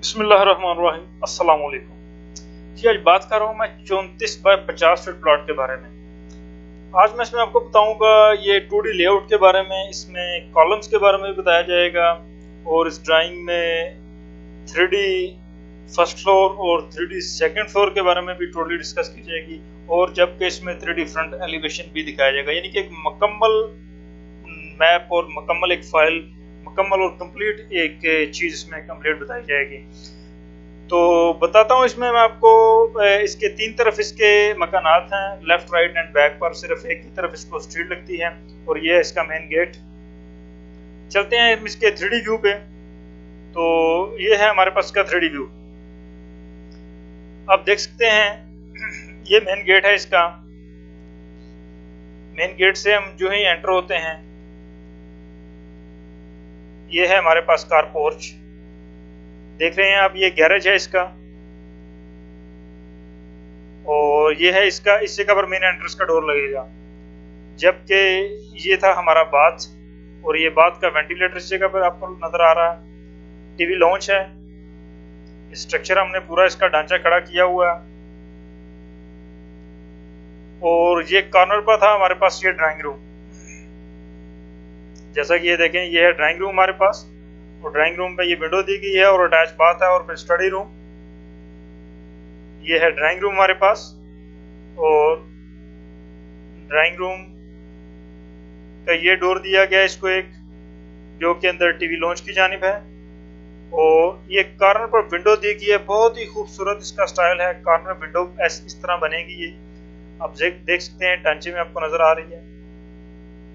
बिस्मिल्लाहिर्रहमानिर्रहीम। अस्सलाम वालेकुम जी। आज बात कर रहा हूँ मैं 34 बाय 50 फीट प्लॉट के बारे में। आज मैं इसमें आपको बताऊंगा ये 2D लेआउट के बारे में, इसमें कॉलम्स के बारे में भी बताया जाएगा और इस ड्राइंग में 3D फर्स्ट फ्लोर और 3D सेकंड फ्लोर के बारे में भी टोटली डिस्कस की जाएगी और जबकि इसमें 3D फ्रंट एलिवेशन भी दिखाया जाएगा, यानी कि एक मुकम्मल मैप और मुकम्मल एक फाइल, मुकम्मल और कंप्लीट एक चीज़ इसमें कंप्लीट बताई जाएगी। तो बताता हूँ इसमें मैं आपको, इसके तीन तरफ इसके मकानात हैं, लेफ्ट राइट एंड बैक पर सिर्फ एक ही तरफ इसको स्ट्रीट लगती है और ये है इसका मेन गेट। चलते हैं इसके 3D व्यू पे। तो ये है हमारे पास का 3D व्यू। आप देख सकते हैं ये मेन गेट है इसका। मेन गेट से हम जो ही एंटर होते हैं, ये है हमारे पास कार पोर्च। देख रहे हैं आप, ये गैरेज है इसका और ये है इसका, इस जगह पर मेन एंट्रेंस का डोर लगेगा। जबकि ये था हमारा बाथ और ये बाथ का वेंटिलेटर इस जगह पर आपको नजर आ रहा है। टीवी लॉन्च है। स्ट्रक्चर हमने पूरा इसका ढांचा खड़ा किया हुआ है और ये कॉर्नर पर था हमारे पास ये ड्राइंग रूम। जैसा कि ये देखें, ये है ड्राइंग रूम हमारे पास और ड्राइंग रूम पे ये विंडो दी गई है और अटैच बाथ है और फिर स्टडी रूम। ये है ड्राइंग रूम हमारे पास और ड्राइंग रूम का ये डोर दिया गया इसको एक, जो कि अंदर टीवी लॉन्च की जानिब है और ये कॉर्नर पर विंडो दी गई है। बहुत ही खूबसूरत इसका स्टाइल है। कॉर्नर विंडो इस तरह बनेगी, ये आप देख सकते हैं ढांचे में आपको नजर आ रही है।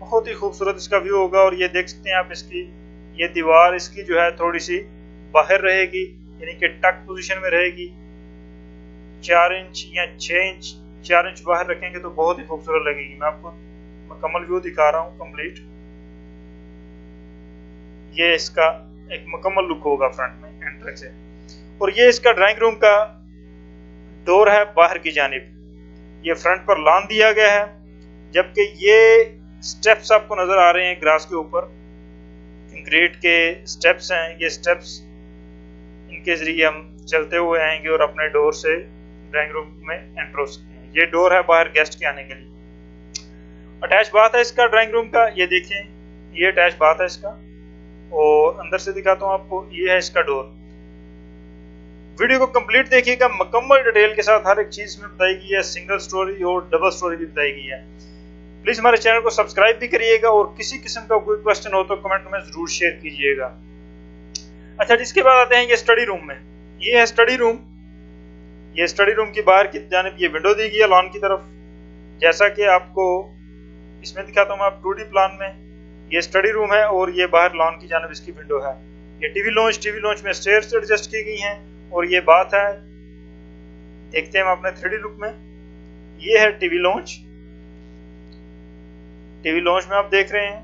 बहुत ही खूबसूरत इसका व्यू होगा और ये देख सकते हैं आप, इसकी ये दीवार इसकी जो है थोड़ी सी बाहर रहेगी, यानी कि टक पोजीशन में रहेगी। 4 इंच या 6 इंच, 4 इंच बाहर रखेंगे तो बहुत ही खूबसूरत लगेगी। मैं आपको मुकम्मल व्यू दिखा रहा हूँ कंप्लीट। ये इसका एक मुकम्मल लुक होगा फ्रंट में एंट्रेंस से। और ये इसका ड्राइंग रूम का डोर है बाहर की जानिब। ये फ्रंट पर लॉन दिया गया है, जबकि ये स्टेप्स आपको नजर आ रहे हैं ग्रास के ऊपर, कंक्रीट के स्टेप्स हैं। ये स्टेप्स इनके जरिए हम चलते हुए आएंगे और अपने डोर से ड्राइंग रूम में एंटर हो सकते हैं। ये डोर है बाहर गेस्ट के आने के लिए। अटैच बाथ है इसका ड्राइंग रूम का। ये देखें, ये अटैच बाथ है इसका और अंदर से दिखाता हूँ आपको, ये है इसका डोर। वीडियो को कंप्लीट देखिएगा, मुकम्मल डिटेल के साथ हर एक चीज में बताई गई है। सिंगल स्टोरी और डबल स्टोरी भी बताई गई है। प्लीज हमारे चैनल को सब्सक्राइब भी करिएगा और किसी किस्म का कोई क्वेश्चन हो तो कमेंट में जरूर शेयर कीजिएगा। अच्छा, जिसके बाद आते हैं ये स्टडी रूम में। ये है स्टडी रूम। ये स्टडी रूम की बाहर की जानिब ये विंडो दी गई है लॉन की तरफ, जैसा कि आपको इसमें दिखाता हूँ आप 2D प्लान में। ये स्टडी रूम है और ये बाहर लॉन की जानिब इसकी विंडो है। ये टीवी लॉन्च में स्टेयर्स एडजस्ट की गई हैं और ये बात है। देखते हैं हम अपने 3D लुक में। ये है टीवी लॉन्च। टीवी लॉन्च में आप देख रहे हैं,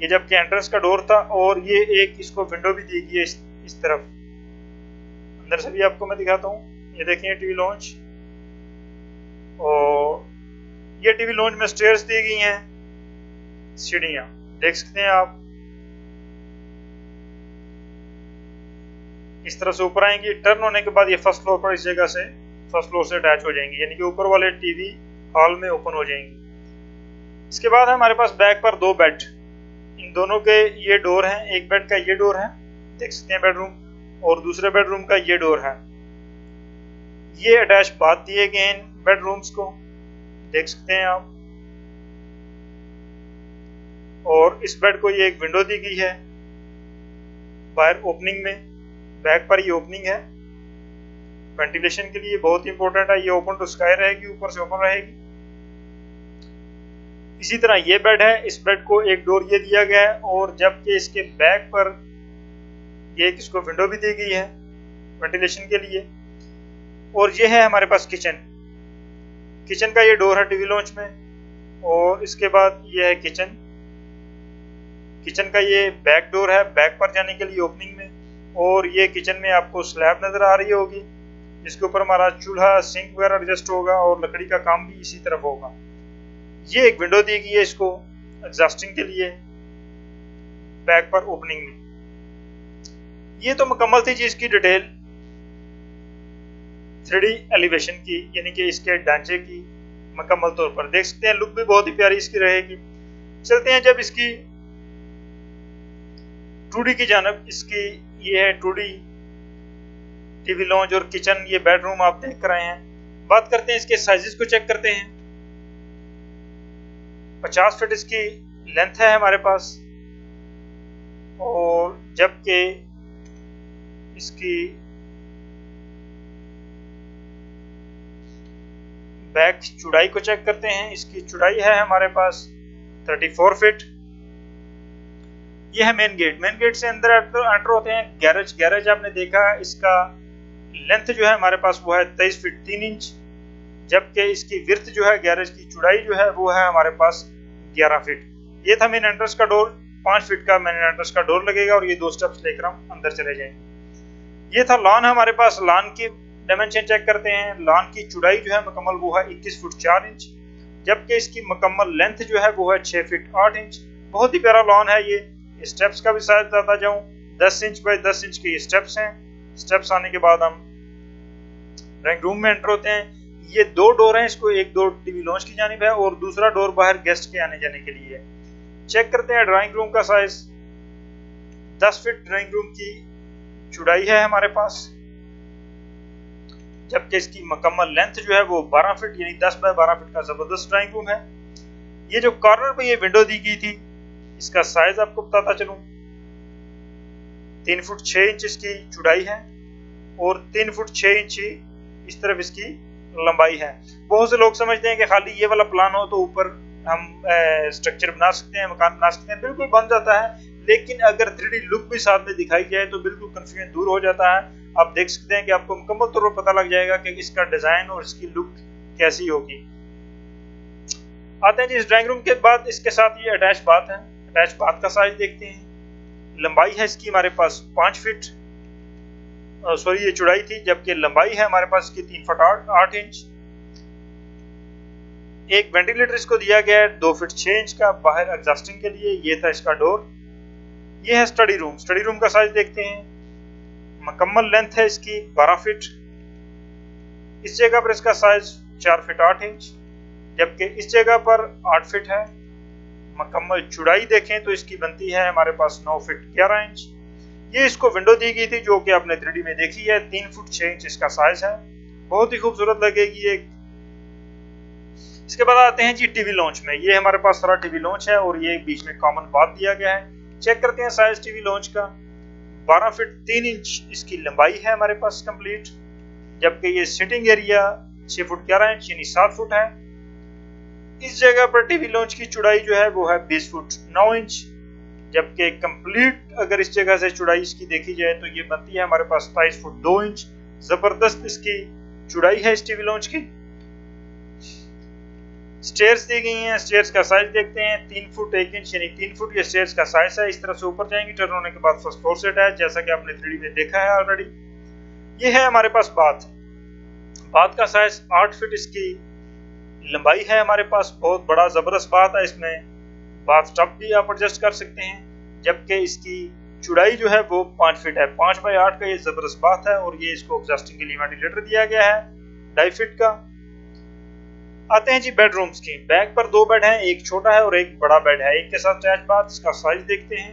ये जबकि एंट्रेंस का डोर था और ये एक इसको विंडो भी दी गई है इस तरफ। अंदर से भी आपको मैं दिखाता हूँ। ये देखिए टीवी लॉन्च और ये टीवी लॉन्च में स्टेयर्स दी गई हैं, सीढ़ियां देख सकते हैं आप। इस तरह से ऊपर आएंगी, टर्न होने के बाद ये फर्स्ट फ्लोर पर इस जगह से फर्स्ट फ्लोर से अटैच हो जाएंगी, यानी कि ऊपर वाले टीवी हॉल में ओपन हो जाएंगी। इसके बाद है हमारे पास बैक पर 2 बेड। इन दोनों के ये डोर हैं। एक बेड का ये डोर है, देख सकते हैं बेडरूम, और दूसरे बेडरूम का ये डोर है। ये अटैच बाथ दिए गए हैं बेडरूम्स को, देख सकते हैं आप। और इस बेड को ये एक विंडो दी गई है बाहर ओपनिंग में। बैक पर ये ओपनिंग है वेंटिलेशन के लिए, बहुत इंपॉर्टेंट है। ये ओपन टू स्काई रहेगी, ऊपर से ओपन रहेगी। इसी तरह ये बेड है, इस बेड को एक डोर ये दिया गया है और जबकि इसके बैक पर ये इसको विंडो भी दी गई है वेंटिलेशन के लिए। और ये है हमारे पास किचन। किचन का ये डोर है टीवी लॉन्च में और इसके बाद ये है किचन। किचन का ये बैक डोर है, बैक पर जाने के लिए ओपनिंग में। और ये किचन में आपको स्लैब नजर आ रही होगी, जिसके ऊपर हमारा चूल्हा सिंक वगैरह एडजस्ट होगा और लकड़ी का काम भी इसी तरफ होगा। ये एक विंडो दी गई है इसको एग्जॉस्टिंग के लिए बैक पर ओपनिंग में। ये तो मुकम्मल थी जी इसकी डिटेल 3D एलिवेशन की, यानी कि इसके ढांचे की मुकम्मल तौर पर देख सकते हैं। लुक भी बहुत ही प्यारी इसकी रहेगी। चलते हैं जब इसकी 2D की जानब। इसकी ये है 2D टीवी लॉन्च और किचन, ये बेडरूम आप देख कर आए हैं। बात करते हैं इसके साइजेस को, चेक करते हैं। 50 फीट इसकी लेंथ है हमारे पास, और जबकि इसकी बैक चौड़ाई को चेक करते हैं। इसकी चौड़ाई है हमारे पास 34 फीट। यह है मेन गेट। मेन गेट से अंदर एंटर होते हैं। गैरेज आपने देखा, इसका लेंथ जो है हमारे पास वो है 23 फीट 3 इंच, जबकि इसकी विर्थ जो है गैरेज की चौड़ाई जो है वो है हमारे पास 11 फीट। ये था मेन एंट्रेंस का डोर। 5 फीट का मेन एंट्रेंस का डोर लगेगा और ये 2 स्टेप्स लेकर हम अंदर चले जाएंगे। ये था लॉन हमारे पास। लॉन की डायमेंशन चेक करते हैं। लॉन की चौड़ाई जो है मुकम्मल वो है 21 फुट 4 इंच, जबकि इसकी मुकम्मल लेंथ जो है वो है 6 फीट 8 इंच। बहुत ही प्यारा लॉन है ये। स्टेप्स का भी साइज बताता जाऊं, 10 इंच बाय 10 इंच के ये स्टेप्स हैं। स्टेप्स आने के बाद हम ड्राइंग रूम में एंटर होते हैं। ये 2 डोर हैं, इसको एक डोर टीवी लॉन्च की जानिब है और दूसरा डोर बाहर गेस्ट के आने जाने के लिए है। चेक करते हैं ड्राइंग रूम का साइज। 10 फीट ड्राइंग रूम की चौड़ाई है हमारे पास, जबकि इसकी मुकम्मल लेंथ जो है वो 12 फीट यानी 10 बाय 12 फीट का जबरदस्त ड्राइंग रूम है। ये जो कॉर्नर पे ये विंडो दी गई थी, इसका साइज आपको बताता चलूं, 3 फुट 6 इंच इसकी चौड़ाई है और 3 फुट 6 इंच इस तरफ इसकी लंबाई है। बहुत से लोग समझते हैं कि खाली ये वाला प्लान हो तो ऊपर हम स्ट्रक्चर बना सकते हैं, मकान बना सकते हैं। बिल्कुल बन जाता है, लेकिन अगर 3D लुक भी साथ में दिखाई जाए तो बिल्कुल कंफ्यूजन दूर हो जाता है। आप देख सकते हैं कि आपको मुकम्मल तौर पर पता लग जाएगा कि इसका डिजाइन और इसकी लुक कैसी होगी। आते हैं जी इस ड्राइंग रूम के बाद इसके साथ ये अटैच बाथ है। अटैच बाथ का साइज देखते हैं। लंबाई है इसकी हमारे पास 5 फीट, सॉरी ये चौड़ाई थी, जबकि लंबाई है हमारे पास इसकी 3 फुट 8 इंच। एक वेंटिलेटर इसको दिया गया है 2 फीट 6 इंच का बाहर एग्जॉस्टिंग के लिए। ये था इसका डोर। ये है स्टडी रूम। स्टडी रूम का साइज देखते हैं। मुकम्मल लेंथ है इसकी 12 फीट। इस जगह पर इसका साइज 4 फीट 8 इंच, जबकि इस जगह पर 8 फीट है। मुकम्मल चौड़ाई देखें तो इसकी बनती है हमारे पास 9 फीट 11 इंच। ये इसको विंडो दी गई थी जो कि आपने 3D में देखी है। 3 फुट 6 इंच इसका साइज है। बहुत ही खूबसूरत लगेगी एक। इसके बाद आते हैं जी टीवी लॉन्च में। ये हमारे पास सारा टीवी लॉन्च है और ये बीच में कॉमन बाथ दिया गया है। चेक करते हैं साइज टीवी लॉन्च का। 12 फीट 3 इंच इसकी लंबाई है हमारे पास कंप्लीट, जबकि ये सिटिंग एरिया 6 फुट 11 इंच यानी 7 फुट है। इस जगह पर टीवी लॉन्च की चौड़ाई जो है वो है 20 फुट 9 इंच, जबकि कंप्लीट अगर इस जगह से चौड़ाई इसकी देखी जाए तो ये बनती है हमारे पास 27 फुट 2 इंच। जबरदस्त इसकी चौड़ाई है इस टीवी लॉन्च की। स्टेयर्स दी गई हैं। स्टेयर्स का साइज देखते हैं। 3 फुट 1 इंच यानी 3 फुट ये स्टेयर्स का साइज है। इस तरफ से ऊपर जाएंगी टर्न होने के बाद फर्स्ट फ्लोर से अटैच, जैसा कि आपने 3D में देखा है ऑलरेडी। ये है हमारे पास बाथ। बाथ का साइज 8 फीट इसकी लंबाई है हमारे पास। बहुत बड़ा जबरदस्त बाथ है। इसमें बाथ टब भी आप एडजस्ट कर सकते हैं, जबकि इसकी चौड़ाई जो है वो 5 फीट है। 5 बाय 8 का ये जबरदस्त बाथ है और ये इसको एग्जॉस्टिंग के लिए वेंटिलेटर दिया गया है 2.5 फीट का। आते हैं जी बेडरूम्स की। बैक पर 2 बेड हैं, एक छोटा है और एक बड़ा बेड है, एक के साथ अटैच बाथ। इसका साइज देखते हैं।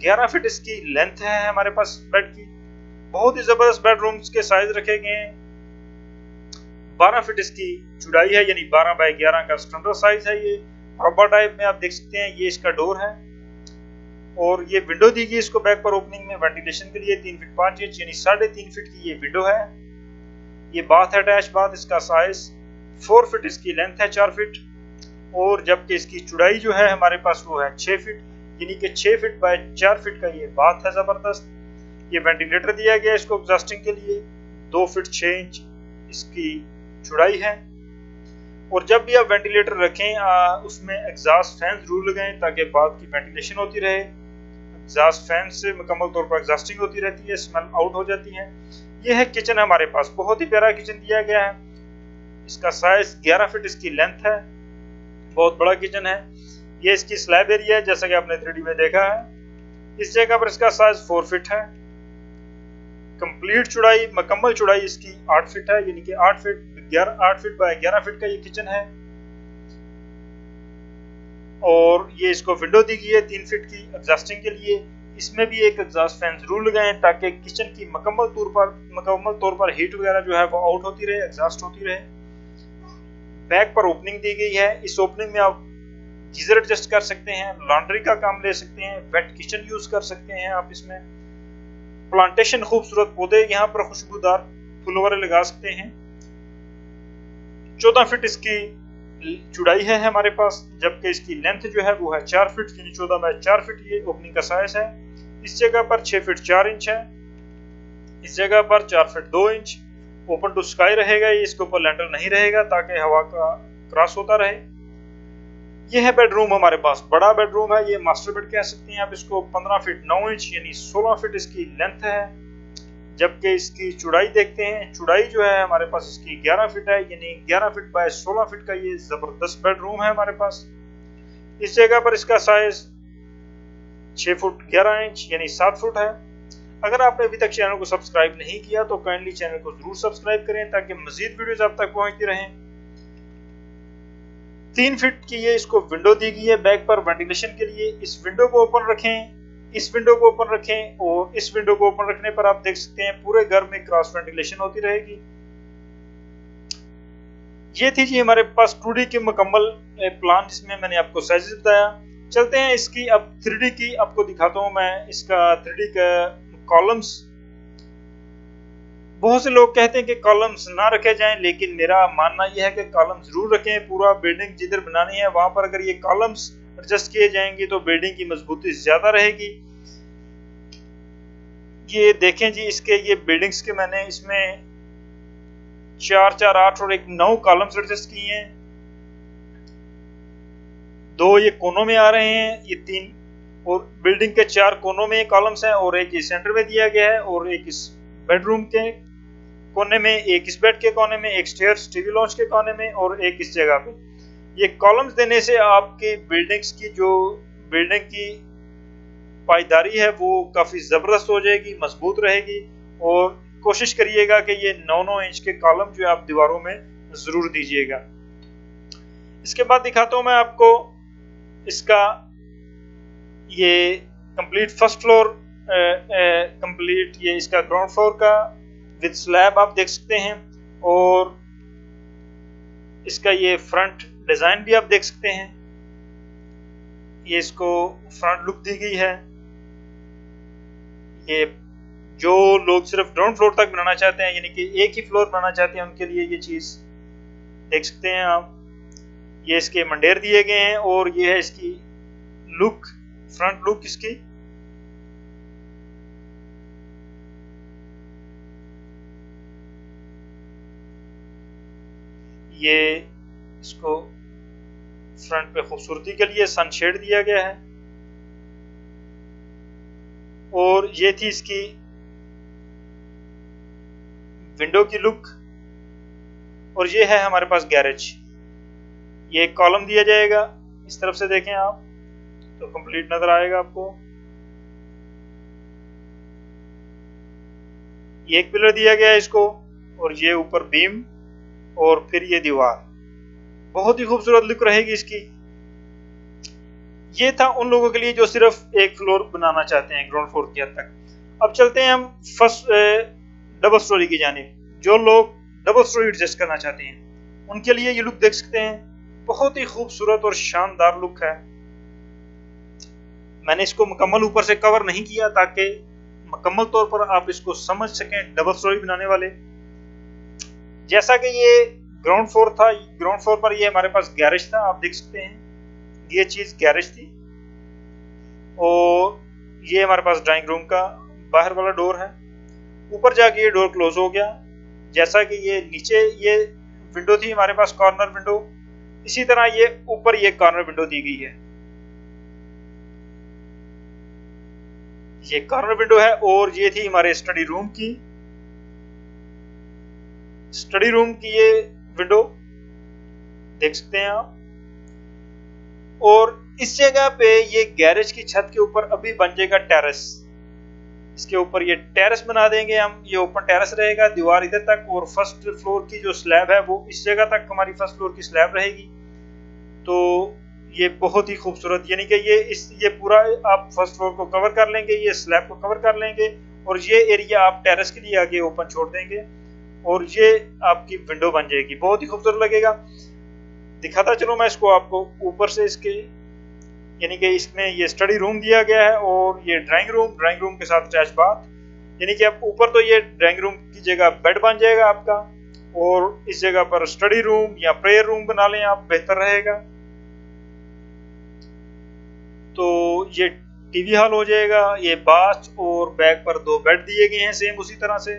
11 फीट इसकी लेंथ है हमारे पास बेड की। बहुत ही जबरदस्त बेडरूम्स के साइज रखे गए हैं। 12 फीट इसकी चौड़ाई है यानी 12 बाय 11 का स्टैंडर्ड साइज है। ये मरबा टाइप में आप देख सकते हैं। ये इसका डोर है और ये विंडो दी गई इसको बैक पर ओपनिंग में वेंटिलेशन के लिए। 3 फीट 5 इंच यानी 3.5 फीट की ये विंडो है। ये बाथ है अटैच बाथ। इसका साइज 4 फीट इसकी लेंथ है 4 फीट, और जबकि इसकी चौड़ाई जो है हमारे पास वो है 6 फीट यानी कि 6 फीट बाय 4 फीट का ये बाथ है जबरदस्त। ये वेंटिलेटर दिया गया इसको एग्जॉस्टिंग के लिए। 2 फीट 6 इंच इसकी चौड़ाई है। और जब भी आप वेंटिलेटर रखें उसमें एग्जॉस्ट फैन जरूर लगाएं ताकि बाथ की वेंटिलेशन होती रहे। एग्जॉस्ट फैन से मुकम्मल तौर पर एग्जॉस्टिंग होती रहती है, स्मेल आउट हो जाती है। ये है किचन हमारे पास। बहुत ही प्यारा किचन दिया गया है। इसका साइज 11 फीट इसकी लेंथ है। बहुत बड़ा किचन है। ये इसकी स्लैब एरिया है जैसा कि आपने 3D में देखा है। इस जगह पर इसका साइज 4 फीट है। कंप्लीट चौड़ाई, मुकम्मल चौड़ाई इसकी 8 फीट है, यानी कि 8 फीट बाय 11 फीट का ये किचन है। और ये इसको विंडो दी गई है 3 फीट की एग्जॉस्टिंग के लिए। इसमें भी एक एग्जॉस्ट फैन जरूर लगाएं ताकि किचन की मुकम्मल तौर पर हीट वगैरह जो है वो आउट होती रहे, एग्जॉस्ट होती रहे। बैक पर ओपनिंग दी गई है, इस ओपनिंग में आप गीजर एडजस्ट कर सकते हैं, लॉन्ड्री का काम ले सकते हैं, वेट किचन यूज कर सकते हैं आप इसमें। प्लांटेशन खूबसूरत पौधे यहाँ पर खुशबूदार फूल वगैरह लगा सकते हैं। 14 फीट इसकी चौड़ाई है हमारे पास, जबकि इसकी लेंथ जो है वो है 4 फीट, यानी 14 बाय 4 फीट ये ओपनिंग का साइज है। इस जगह पर 6 फीट 4 इंच है, इस जगह पर 4 feet 2 inch. Open to sky रहेगा ये, इसके ऊपर लैंडर नहीं रहेगा ताकि हवा का क्रॉस होता रहे। ये है बेडरूम हमारे पास, बड़ा बेडरूम है, ये मास्टर बेड कह सकते हैं आप इसको। 15 फीट 9 इंच यानी 16 फीट इसकी लेंथ है, जबकि इसकी चौड़ाई देखते हैं, चौड़ाई जो है हमारे पास इसकी 11 फीट है, यानी 11 फीट बाय 16 फीट का ये जबरदस्त बेडरूम है हमारे पास। इस जगह पर इसका साइज 6 फुट 11 इंच यानी 7 फुट है। अगर आपने अभी तक चैनल को सब्सक्राइब नहीं किया तो काइंडली चैनल को जरूर सब्सक्राइब करें ताकि मजीद वीडियोस आप तक पहुंचती रहें। 3 फीट की ये इसको विंडो दी गई है बैक पर वेंटिलेशन के लिए। इस विंडो को ओपन रखें, इस विंडो को ओपन रखें और इस विंडो को ओपन रखने पर आप देख सकते हैं पूरे घर में क्रॉस वेंटिलेशन होती रहेगी। ये थी जी हमारे पास 2D के मुकम्मल प्लान, जिसमें मैंने आपको साइजेस बताया। चलते हैं इसकी अब 3D की आपको दिखाता हूं मैं इसका 3D का कॉलम्स। बहुत से लोग कहते हैं कि कॉलम्स ना रखे जाएं, लेकिन मेरा मानना यह है कि कॉलम जरूर रखें। पूरा बिल्डिंग जिधर बनानी है वहां पर अगर ये कॉलम्स एडजस्ट किए जाएंगे तो बिल्डिंग की मजबूती ज्यादा रहेगी। ये देखें जी, इसके ये बिल्डिंग्स के मैंने इसमें 4 4 8 और 9 कॉलम्स एडजस्ट किए हैं। 2 ये कोनों में आ रहे हैं, ये 3 और बिल्डिंग के 4 कोनों में कॉलम्स हैं और एक ये सेंटर में दिया गया है और एक इस बेडरूम के कोने में, एक इस बेड के कोने में, एक स्टेयर्स टीवी लॉन्च के कोने में और एक इस जगह पे। ये कॉलम्स देने से आपकी बिल्डिंग्स की जो बिल्डिंग की पायदारी है वो काफी जबरदस्त हो जाएगी, मजबूत रहेगी। और कोशिश करिएगा कि ये 9-9 इंच के कॉलम जो आप दीवारों में जरूर दीजिएगा। इसके बाद दिखाता हूं मैं आपको इसका ये कंप्लीट फर्स्ट फ्लोर, कंप्लीट ये इसका ग्राउंड फ्लोर का विद स्लैब आप देख सकते हैं और इसका ये फ्रंट डिजाइन भी आप देख सकते हैं। ये इसको फ्रंट लुक दी गई है। ये जो लोग सिर्फ ग्राउंड फ्लोर तक बनाना चाहते हैं, यानी कि एक ही फ्लोर बनाना चाहते हैं, उनके लिए ये चीज देख सकते हैं आप। ये इसके मंडेर दिए गए हैं और ये है इसकी लुक, फ्रंट लुक इसकी। ये इसको फ्रंट पे खूबसूरती के लिए सनशेड दिया गया है और ये थी इसकी विंडो की लुक। और ये है हमारे पास गैरेज। ये एक कॉलम दिया जाएगा, इस तरफ से देखें आप तो कंप्लीट नजर आएगा आपको। ये एक पिलर दिया गया है इसको और ये ऊपर बीम और फिर ये दीवार, बहुत ही खूबसूरत लुक रहेगी इसकी। ये था उन लोगों के लिए जो सिर्फ एक फ्लोर बनाना चाहते हैं ग्राउंड फ्लोर की हद तक। अब चलते हैं हम फर्स्ट डबल स्टोरी की जानिब। जो लोग डबल स्टोरी एडजस्ट करना चाहते हैं उनके लिए ये लुक देख सकते हैं, बहुत ही खूबसूरत और शानदार लुक है। मैंने इसको मुकम्मल ऊपर से कवर नहीं किया ताकि मुकम्मल तौर पर आप इसको समझ सकें डबल स्टोरी बनाने वाले। जैसा कि ये ग्राउंड फ्लोर था, ग्राउंड फ्लोर पर ये हमारे पास गैरेज था, आप देख सकते हैं ये चीज गैरेज थी। और ये हमारे पास ड्राइंग रूम का बाहर वाला डोर है। ऊपर जाके ये डोर क्लोज हो गया। जैसा कि ये नीचे ये विंडो थी हमारे पास कॉर्नर विंडो, इसी तरह ये ऊपर ये कॉर्नर विंडो दी गई है। ये कॉर्नर विंडो है और ये थी हमारे स्टडी रूम की, स्टडी रूम की ये विंडो देख सकते हैं आप। और इस जगह पे ये गैरेज की छत के ऊपर अभी बन जाएगा टेरेस। इसके ऊपर ये टेरेस बना देंगे हम, ये ओपन टेरेस रहेगा, दीवार इधर तक, और फर्स्ट फ्लोर की जो स्लैब है वो इस जगह तक हमारी फर्स्ट फ्लोर की स्लैब रहेगी। तो ये बहुत ही खूबसूरत, यानी कि ये पूरा आप फर्स्ट फ्लोर को कवर कर लेंगे, ये स्लैब को कवर कर लेंगे, और ये एरिया आप टेरेस के लिए आगे ओपन छोड़ देंगे, और ये आपकी विंडो बन जाएगी, बहुत ही खूबसूरत लगेगा। दिखाता चलो मैं इसको आपको ऊपर से इसके, यानी कि इसमें ये स्टडी रूम दिया गया है और ये ड्राइंग रूम के साथ अटैच बाथ, यानी कि आप ऊपर तो ये ड्राइंग रूम की जगह बेड बन जाएगा आपका, और इस जगह पर स्टडी रूम या प्रेयर रूम बना लें आप, बेहतर रहेगा। तो ये टीवी हॉल हो जाएगा, ये बाथ और बैक पर 2 बेड दिए गए हैं सेम उसी तरह से,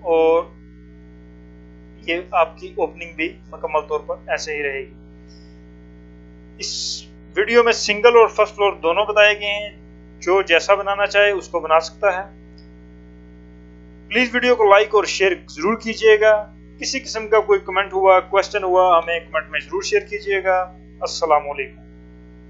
और ये आपकी ओपनिंग भी मुकम्मल तौर पर ऐसे ही रहेगी। इस वीडियो में सिंगल और फर्स्ट फ्लोर दोनों बताए गए हैं, जो जैसा बनाना चाहे उसको बना सकता है। प्लीज वीडियो को लाइक और शेयर जरूर कीजिएगा। किसी किस्म का कोई कमेंट हुआ, क्वेश्चन हुआ, हमें कमेंट में जरूर शेयर कीजिएगा। अस्सलाम वालेकुम।